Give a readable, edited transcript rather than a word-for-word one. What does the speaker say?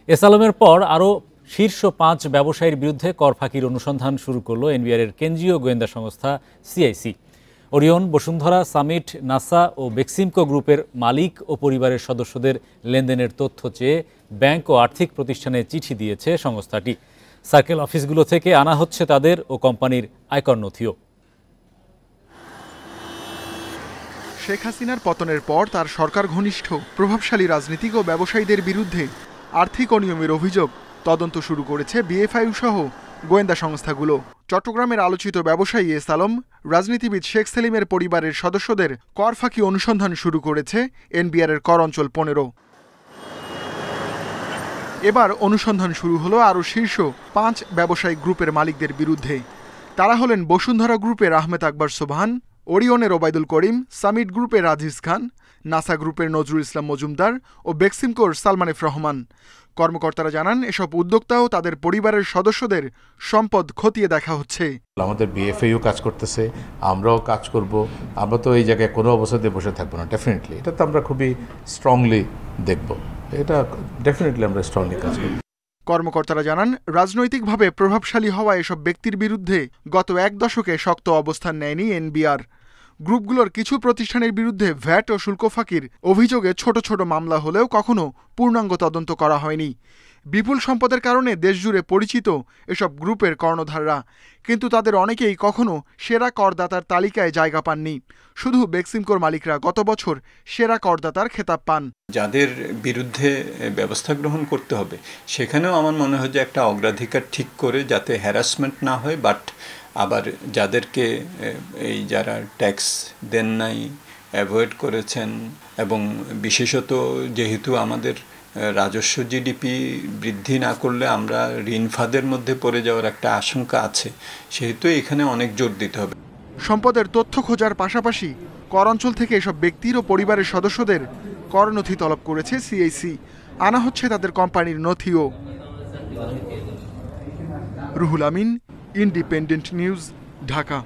S আলমের পর আরও শীর্ষ 5 ব্যবসায়ীর বিরুদ্ধে কর ফাঁকির অনুসন্ধান শুরু করল এনবিআরের কেন্দ্রীয় গোয়েন্দা সংস্থা CIC. Orion, Bashundhara, Summit, Nassa ও বেক্সিমকো গ্রুপের মালিক ও পরিবারের সদস্যদের লেনদেনের তথ্য চেয়ে ব্যাংক ও আর্থিক প্রতিষ্ঠানে চিঠি দিয়েছে সংস্থাটি। সার্কেল অফিসগুলো থেকে আনা হচ্ছে তাদের ও কোম্পানির আয়কর নথিও। শেখ হাসিনার পতনের পর তার সরকার ঘনিষ্ঠ প্রভাবশালী রাজনীতিক ও ব্যবসায়ীদের বিরুদ্ধে আর্থিক অনিয়মের অভিযোগ তদন্ত শুরু করেছে বিএফআইউ সহ গোয়েন্দা সংস্থাগুলো। চট্টগ্রামের আলোচিত ব্যবসায়ী এস আলম, রাজনীতিবিদ শেখ সেলিমের পরিবারের সদস্যদের কর ফাঁকি অনুসন্ধান শুরু করেছে এনবিআরের কর অঞ্চল 15। এবার অনুসন্ধান শুরু হলো আরও শীর্ষ 5 ব্যবসায়িক গ্রুপের মালিকদের বিরুদ্ধে। তারা হলেন বসুন্ধরা গ্রুপের আহমেদ আকবর সোবহান, ওরিয়নের ওবায়দুল করিম, সামিট গ্রুপের রাজিজ খান, নাসা গ্রুপের নজরুল ইসলাম মজুমদার ও বেক্সিমকোর সালমান এফ রহমান। কর্মকর্তারা জানান, এসব উদ্যোক্তা ও তাদের পরিবারের সদস্যদের সম্পদ খতিয়ে দেখা হচ্ছে। আমাদের বিএফআইও কাজ করতেছে, আমরাও কাজ করব। আমরা তো এই জায়গায় কোনো অবস্থাতে বসে থাকবো না। ডেফিনেটলি এটা তো আমরা খুবই স্ট্রংলি দেখব। এটা ডেফিনেটলি আমরা স্ট্রংলি কাজ করব। কর্মকর্তারা জানান, রাজনৈতিকভাবে প্রভাবশালী হওয়া এসব ব্যক্তির বিরুদ্ধে গত 1 দশকে শক্ত অবস্থান নেয়নি এনবিআর। গ্রুপগুলোর কিছু প্রতিষ্ঠানের বিরুদ্ধে ভ্যাট ও শুল্ক ফাঁকির অভিযোগে ছোট ছোট মামলা হলেও কখনো পূর্ণাঙ্গ তদন্ত করা হয়নি। বিপুল সম্পদের কারণে দেশজুড়ে পরিচিত এসব গ্রুপের কর্ণধাররা, কিন্তু তাদের অনেকেই কখনো সেরা করদাতার তালিকায় জায়গা পাননি। শুধু বেক্সিমকোর মালিকরা গত বছর সেরা করদাতার খেতাব পান। যাদের বিরুদ্ধে ব্যবস্থা গ্রহণ করতে হবে সেখানেও আমার মনে হয় যে একটা অগ্রাধিকার ঠিক করে যাতে হ্যারাসমেন্ট না হয়, বাট আবার যাদেরকে এই যারা ট্যাক্স দেন নাই, অ্যাভয়েড করেছেন, এবং বিশেষত যেহেতু আমাদের রাজস্ব জিডিপি বৃদ্ধি না করলে আমরা ঋণ ফাঁদের মধ্যে পড়ে যাওয়ার একটা আশঙ্কা আছে, সেহেতু এখানে অনেক জোর দিতে হবে। সম্পদের তথ্য খোঁজার পাশাপাশি কর অঞ্চল থেকে এসব ব্যক্তির ও পরিবারের সদস্যদের কর নথি তলব করেছে সিআইসি। আনা হচ্ছে তাদের কোম্পানির নথিও। Ruhul Amin, independent news, Dhaka.